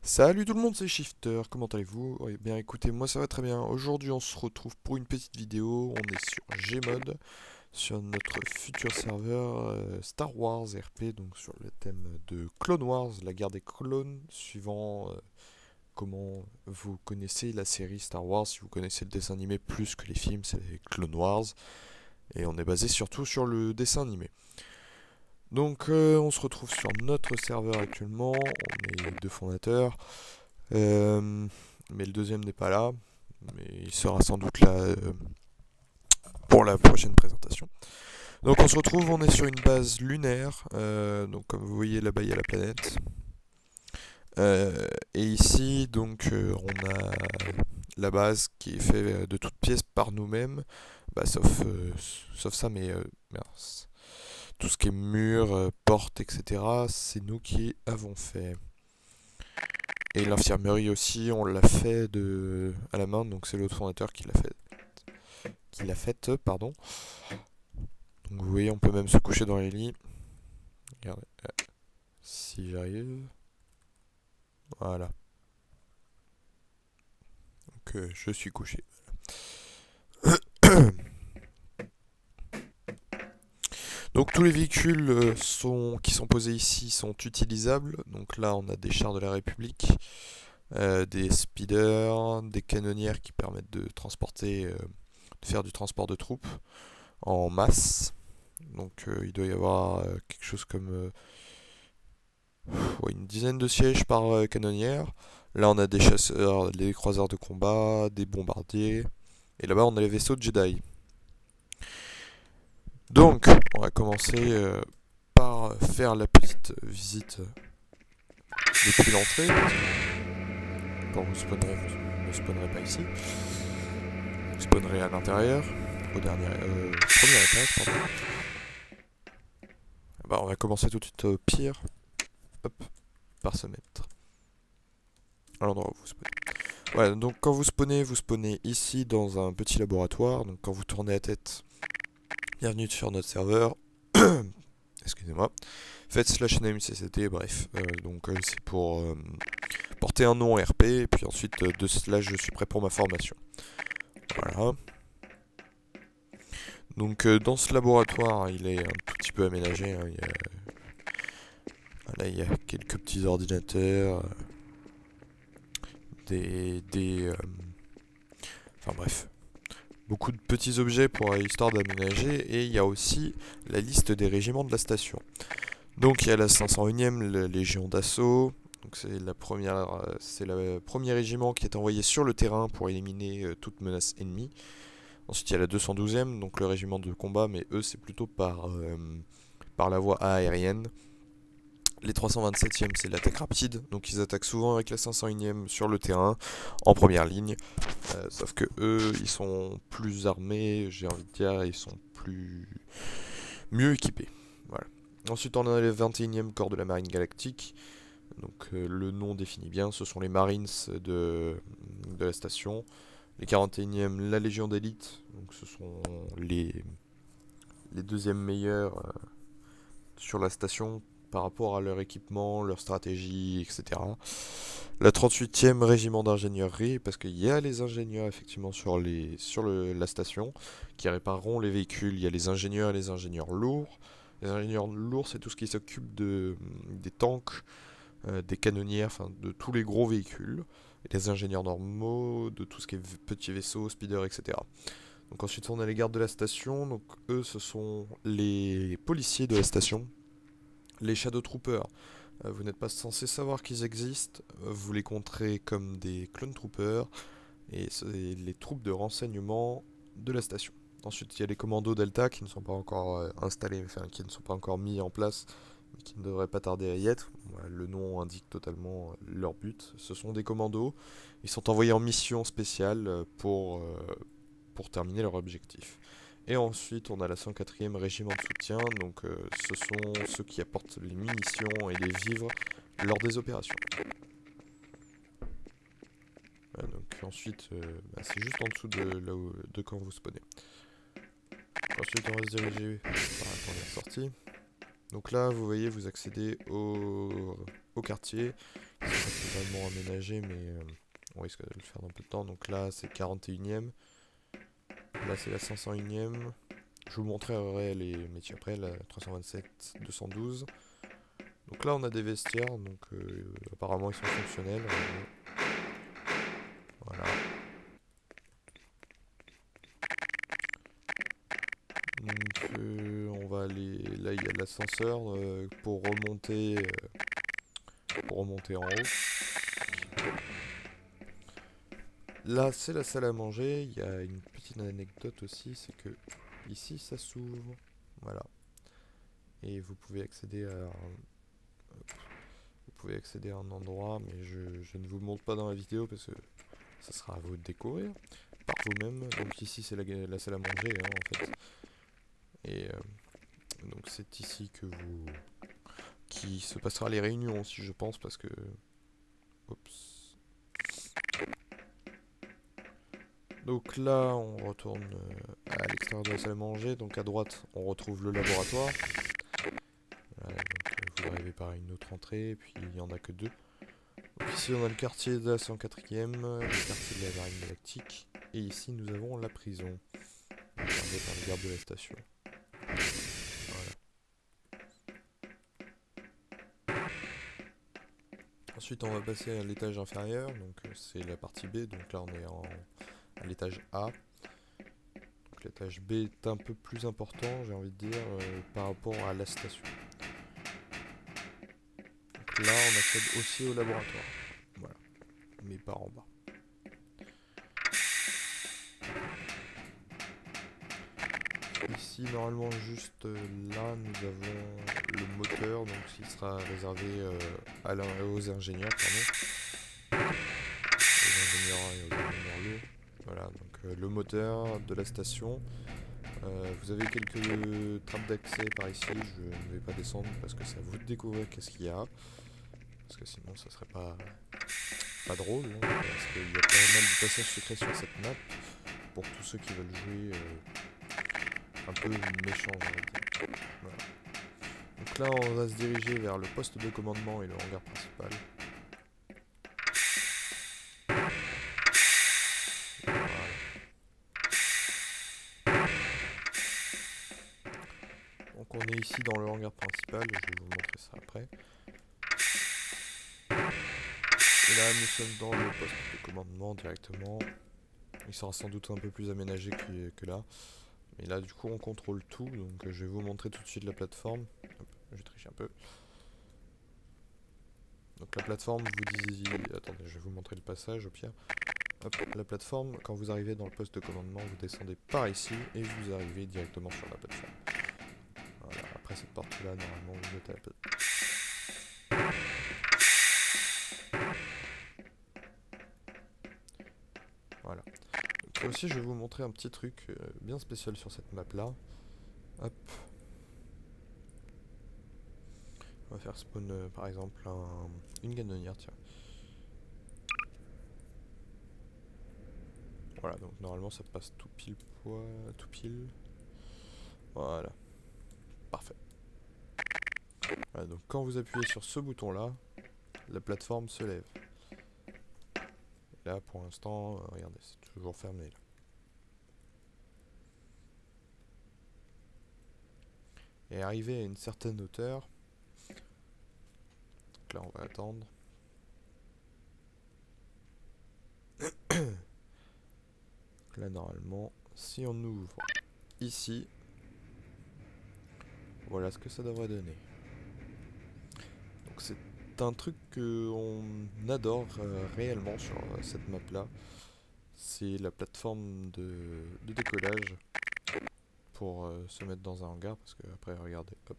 Salut tout le monde, c'est Shifter, comment allez-vous? Eh bien écoutez, moi ça va très bien. Aujourd'hui on se retrouve pour une petite vidéo, on est sur Gmod, sur notre futur serveur Star Wars RP, donc sur le thème de Clone Wars, la guerre des clones, suivant comment vous connaissez la série Star Wars, si vous connaissez le dessin animé plus que les films, c'est les Clone Wars, et on est basé surtout sur le dessin animé. Donc on se retrouve sur notre serveur actuellement, on est deux fondateurs. Mais le deuxième n'est pas là. Mais il sera sans doute là pour la prochaine présentation. Donc on se retrouve, on est sur une base lunaire. Donc comme vous voyez là-bas il y a la planète. Et ici donc on a la base qui est faite de toutes pièces par nous-mêmes. Bah, sauf ça, mais mince. Tout ce qui est mur, porte, etc. C'est nous qui avons fait. Et l'infirmerie aussi, on l'a fait à la main, donc c'est l'autre fondateur qui l'a faite, pardon. Donc vous voyez, on peut même se coucher dans les lits. Regardez, si j'arrive. Voilà. Donc je suis couché. Donc tous les véhicules qui sont posés ici sont utilisables. Donc là, on a des chars de la République, des speeders, des canonnières qui permettent de transporter, de faire du transport de troupes en masse. Donc il doit y avoir quelque chose comme ouais, une dizaine de sièges par canonnière. Là, on a des chasseurs, des croiseurs de combat, des bombardiers. Et là-bas, on a les vaisseaux de Jedi. Donc, on va commencer par faire la petite visite depuis l'entrée. Quand vous spawnerez, vous ne spawnerez pas ici. Vous spawnerez à l'intérieur, au premier étage, pardon. Bah, on va commencer tout de suite au pire. Hop, par se mettre à l'endroit où vous spawnez. Ouais, donc quand vous spawnez ici dans un petit laboratoire. Donc quand vous tournez la tête, bienvenue sur notre serveur. Excusez-moi. Faites slash name CCT, bref. Donc c'est pour porter un nom RP, et puis ensuite de slash je suis prêt pour ma formation. Voilà. Donc dans ce laboratoire, il est un tout petit peu aménagé. Hein. Voilà, il y a quelques petits ordinateurs, enfin bref, beaucoup de petits objets pour histoire d'aménager, et il y a aussi la liste des régiments de la station. Donc il y a la 501e, la Légion d'Assaut. Donc c'est le premier régiment qui est envoyé sur le terrain pour éliminer toute menace ennemie. Ensuite il y a la 212e, donc le régiment de combat, mais eux c'est plutôt par la voie aérienne. Les 327e c'est l'attaque rapide, donc ils attaquent souvent avec la 501e sur le terrain, en première ligne. Sauf que eux ils sont plus armés, j'ai envie de dire, ils sont mieux équipés. Voilà. Ensuite, on a les 21e corps de la marine galactique. Donc, le nom définit bien, ce sont les Marines de la station. Les 41e, la Légion d'élite. Donc, ce sont les deuxièmes meilleurs sur la station par rapport à leur équipement, leur stratégie, etc. La 38e régiment d'ingénierie, parce qu'il y a les ingénieurs effectivement la station qui répareront les véhicules. Il y a les ingénieurs et les ingénieurs lourds. Les ingénieurs lourds, c'est tout ce qui s'occupe des tanks, des canonnières, enfin de tous les gros véhicules. Et les ingénieurs normaux, de tout ce qui est petits vaisseaux, speeders, etc. Donc ensuite on a les gardes de la station. Donc eux, ce sont les policiers de la station. Les Shadow Troopers, vous n'êtes pas censé savoir qu'ils existent, vous les compterez comme des Clone Troopers, et c'est les troupes de renseignement de la station. Ensuite, il y a les commandos Delta qui ne sont pas encore installés, enfin qui ne sont pas encore mis en place, mais qui ne devraient pas tarder à y être. Voilà, le nom indique totalement leur but. Ce sont des commandos, ils sont envoyés en mission spéciale pour terminer leur objectif. Et ensuite, on a la 104e régiment de soutien, donc ce sont ceux qui apportent les munitions et les vivres lors des opérations. Donc ensuite, c'est juste en dessous de quand vous spawnez. Ensuite, on va se diriger par la première sortie. Donc là, vous voyez, vous accédez au quartier c'est pas totalement aménagé, mais on risque de le faire dans peu de temps. Donc là, c'est 41ème. Là, c'est la 501ème. Je vous montrerai les métiers après, la 327, 212. Donc là, on a des vestiaires, donc apparemment ils sont fonctionnels. Voilà. Donc on va aller. Là, il y a l'ascenseur pour remonter en haut. Là, c'est la salle à manger. Il y a une petite anecdote aussi, c'est que ici, ça s'ouvre. Voilà. Et vous pouvez accéder à un endroit, mais je ne vous le montre pas dans la vidéo parce que ça sera à vous de découvrir par vous-même. Donc ici, c'est la salle à manger, hein, en fait. Et donc c'est ici qui se passera les réunions aussi, je pense, parce que... Oups. Donc là, on retourne à l'extérieur de la salle à manger. Donc à droite, on retrouve le laboratoire. Voilà, donc vous arrivez par une autre entrée, et puis il n'y en a que deux. Donc ici, on a le quartier de la 104ème, le quartier de la marine galactique. Et ici, nous avons la prison, gardée par les gardes de la station. Voilà. Ensuite, on va passer à l'étage inférieur, donc c'est la partie B. Donc là, on est à l'étage A. Donc l'étage B est un peu plus important, j'ai envie de dire, par rapport à la station. Donc là, on accède aussi au laboratoire. Voilà, mais pas en bas. Ici, normalement, juste là, nous avons le moteur, donc il sera réservé aux ingénieurs, pardon. Aux ingénieurs et aux ingénieurs lourds. Voilà, donc le moteur de la station. Vous avez quelques trappes d'accès par ici, je ne vais pas descendre parce que c'est à vous de découvrir qu'est-ce qu'il y a. Parce que sinon ça serait pas drôle, hein, parce qu'il y a pas mal de passages secrets sur cette map pour tous ceux qui veulent jouer un peu méchant, on va dire. Voilà. Donc là on va se diriger vers le poste de commandement et le hangar principal. Voilà. Donc on est ici dans le hangar principal, je vais vous montrer ça après. Et là nous sommes dans le poste de commandement directement. Il sera sans doute un peu plus aménagé que là. Mais là du coup on contrôle tout, donc je vais vous montrer tout de suite la plateforme. Hop, je triche un peu. Donc la plateforme, vous disiez... Attendez, je vais vous montrer le passage au pire. Hop, la plateforme, quand vous arrivez dans le poste de commandement, vous descendez par ici et vous arrivez directement sur la plateforme. Voilà, après cette porte-là, normalement, vous êtes à la plateforme. Voilà. Donc aussi, je vais vous montrer un petit truc bien spécial sur cette map-là. Hop. On va faire spawn, par exemple, une canonnière, tiens. Voilà, donc normalement, ça passe tout pile poil, tout pile. Voilà. Parfait. Voilà, donc quand vous appuyez sur ce bouton-là, la plateforme se lève. Et là, pour l'instant, regardez, c'est toujours fermé. Là. Et arrivé à une certaine hauteur, donc là, on va attendre. Donc là, normalement, si on ouvre ici, voilà ce que ça devrait donner. Donc c'est un truc qu'on adore réellement sur cette map là. C'est la plateforme de décollage pour se mettre dans un hangar. Parce que après, regardez, hop,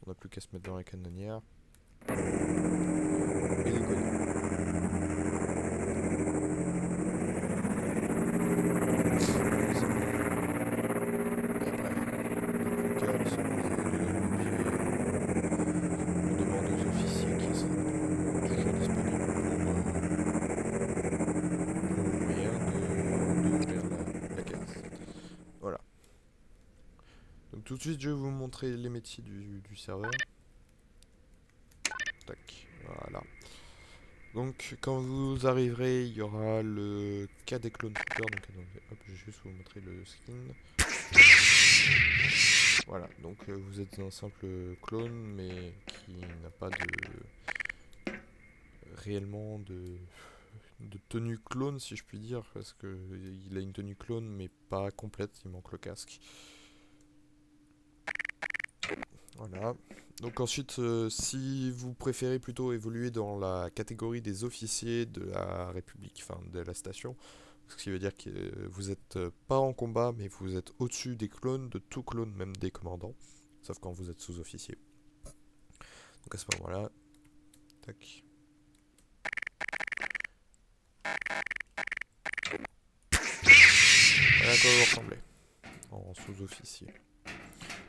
on n'a plus qu'à se mettre dans la canonnière et décoller. Tout de suite, je vais vous montrer les métiers du serveur. Tac, voilà. Donc quand vous arriverez, il y aura le cadet clone trooper. Donc attendez, hop, je vais juste vous montrer le skin. Voilà, donc vous êtes un simple clone, mais qui n'a pas réellement de tenue clone, si je puis dire, parce que il a une tenue clone, mais pas complète, il manque le casque. Voilà. Donc ensuite, si vous préférez plutôt évoluer dans la catégorie des officiers de la République, enfin de la station, ce qui veut dire que vous n'êtes pas en combat, mais vous êtes au-dessus des clones, de tout clone, même des commandants, sauf quand vous êtes sous-officier. Donc à ce moment-là, tac. Voilà à quoi vous ressemblez en sous-officier.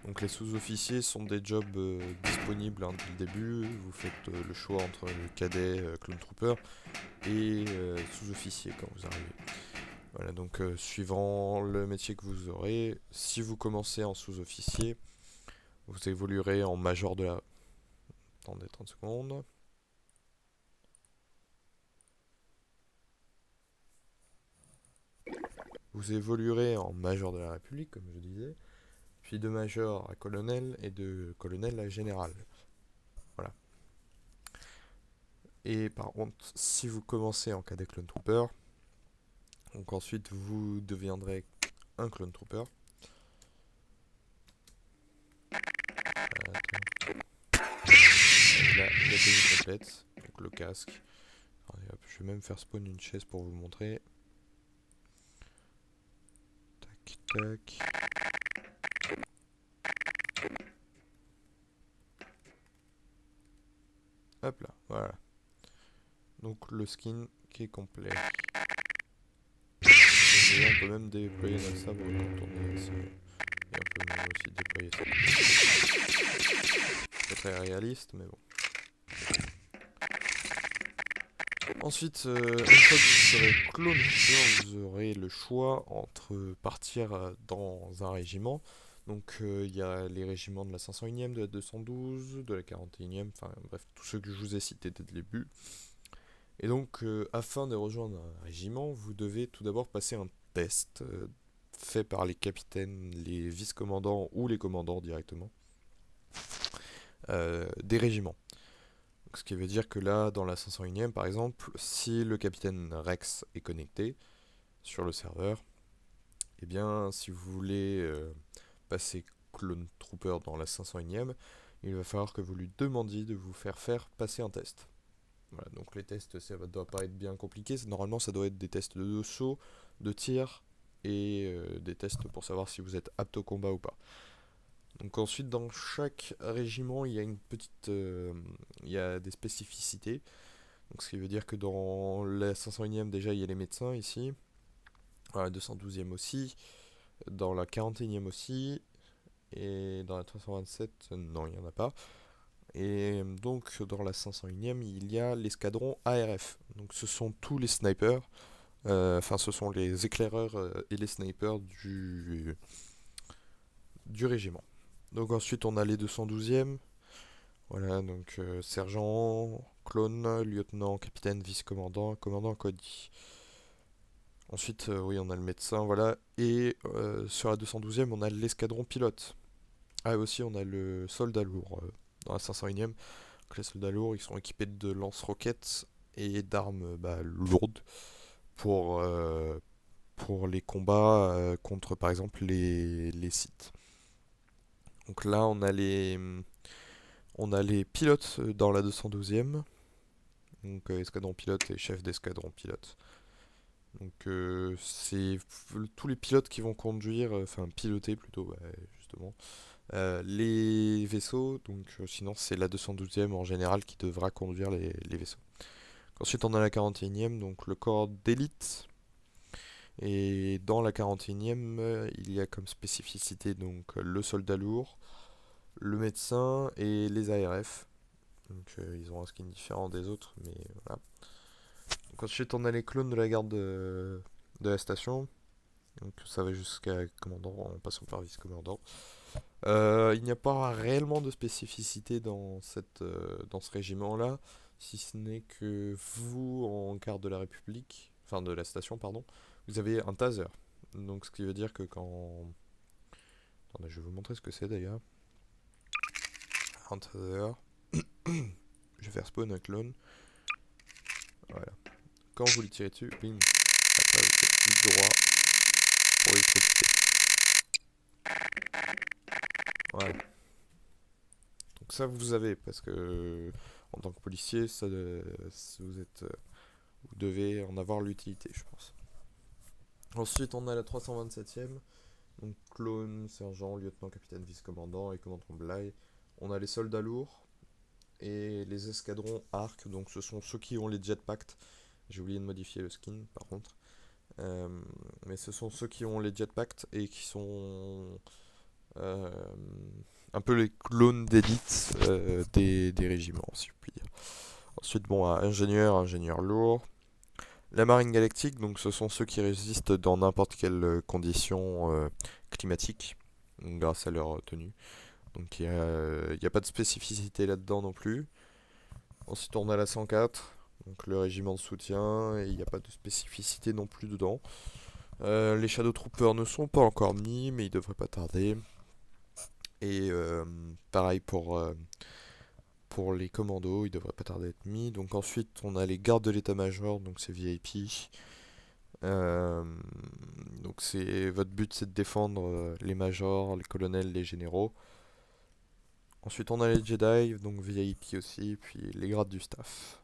Donc les sous-officiers sont des jobs disponibles dès le début. Vous faites le choix entre le cadet, clone trooper et sous-officier quand vous arrivez. Voilà, donc suivant le métier que vous aurez, si vous commencez en sous-officier, vous évoluerez en major de la... Attendez 30 secondes. Vous évoluerez en major de la République, comme je disais, puis de major à colonel et de colonel à général. Voilà. Et par contre, si vous commencez en cadet clone trooper, donc ensuite vous deviendrez un clone trooper. Avec la tenue complète, donc le casque. Allez, hop, je vais même faire spawn une chaise pour vous montrer. Tac, tac. Hop là, voilà. Donc le skin qui est complet. Et on peut même déployer notre sabre quand on est assis. Et on peut même aussi déployer ça. Pas très réaliste, mais bon. Ensuite, une fois que vous serez clone trooper, vous aurez le choix entre partir dans un régiment. Donc il y a les régiments de la 501e, de la 212, de la 41e, enfin bref, tous ceux que je vous ai cités dès le début. Et donc, afin de rejoindre un régiment, vous devez tout d'abord passer un test fait par les capitaines, les vice-commandants ou les commandants directement des régiments. Donc, ce qui veut dire que là, dans la 501e par exemple, si le capitaine Rex est connecté sur le serveur, eh bien, si vous voulez passer Clone Trooper dans la 501e, il va falloir que vous lui demandiez de vous faire passer un test. Voilà, donc les tests, ça ne doit pas être bien compliqué. Normalement, ça doit être des tests de saut, de tir et des tests pour savoir si vous êtes apte au combat ou pas. Donc ensuite, dans chaque régiment, il y a une petite, il y a des spécificités. Donc ce qui veut dire que dans la 501e déjà, il y a les médecins ici, dans la 212e aussi, dans la 41e aussi, et dans la 327, non, il n'y en a pas. Et donc dans la 501e, il y a l'escadron ARF. Donc ce sont tous les snipers, enfin ce sont les éclaireurs et les snipers du régiment. Donc ensuite on a les 212e. Voilà, donc sergent, clone, lieutenant, capitaine, vice-commandant, commandant, Cody. Ensuite, oui, on a le médecin, voilà. Et sur la 212e, on a l'escadron pilote. Ah, et aussi, on a le soldat lourd dans la 501e. Donc, les soldats lourds, ils sont équipés de lance-roquettes et d'armes lourdes pour les combats contre, par exemple, les sites. Donc là, on a les pilotes dans la 212e. Donc, escadron pilote et chef d'escadron pilote. Donc, c'est tous les pilotes qui vont conduire, enfin, piloter plutôt, justement, les vaisseaux. Donc, sinon, c'est la 212e en général qui devra conduire les vaisseaux. Ensuite, on a la 41e, donc le corps d'élite. Et dans la 41e, il y a comme spécificité donc le soldat lourd, le médecin et les ARF. Donc ils ont un skin différent des autres, mais voilà. Donc ensuite, on a les clones de la garde de la station. Donc ça va jusqu'à commandant en passant par vice-commandant. Il n'y a pas réellement de spécificité dans ce régiment-là. si ce n'est que vous, en garde de la République, enfin de la station, pardon, vous avez un taser. Donc ce qui veut dire que quand... Attendez, je vais vous montrer ce que c'est d'ailleurs. Un taser. Je vais faire spawn un clone. Voilà. Quand vous le tirez dessus, bing. Après vous faites clic droit pour l'électrocuter. Voilà. Donc ça vous avez, parce que en tant que policier, vous devez en avoir l'utilité, je pense. Ensuite, on a la 327e. Donc clone, sergent, lieutenant, capitaine, vice-commandant et commandant Bly. On a les soldats lourds et les escadrons arc. Donc ce sont ceux qui ont les jetpacks. J'ai oublié de modifier le skin par contre. Euh, mais ce sont ceux qui ont les jetpacks et qui sont euh, un peu les clones d'élite des régiments, si je puis dire. Ensuite, bon, ingénieur lourd. La marine galactique, donc ce sont ceux qui résistent dans n'importe quelle condition climatique, grâce à leur tenue. Donc il y a pas de spécificité là-dedans non plus. Ensuite, on a la 104, donc le régiment de soutien, et il n'y a pas de spécificité non plus dedans. Les Shadow Troopers ne sont pas encore mis, mais ils devraient pas tarder. Et pareil pour les commandos, ils devraient pas tarder à être mis. Donc ensuite, on a les gardes de l'état-major, donc c'est VIP. Euh, donc votre but, c'est de défendre les majors, les colonels, les généraux. Ensuite, on a les Jedi, donc VIP aussi, puis les grades du staff.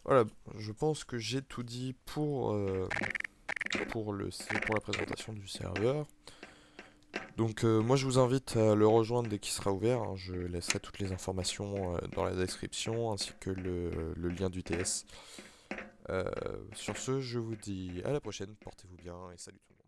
Voilà, je pense que j'ai tout dit pour la présentation du serveur. Donc moi je vous invite à le rejoindre dès qu'il sera ouvert, hein. Je laisserai toutes les informations dans la description ainsi que le lien du TS. Sur ce, je vous dis à la prochaine, portez-vous bien et salut tout le monde.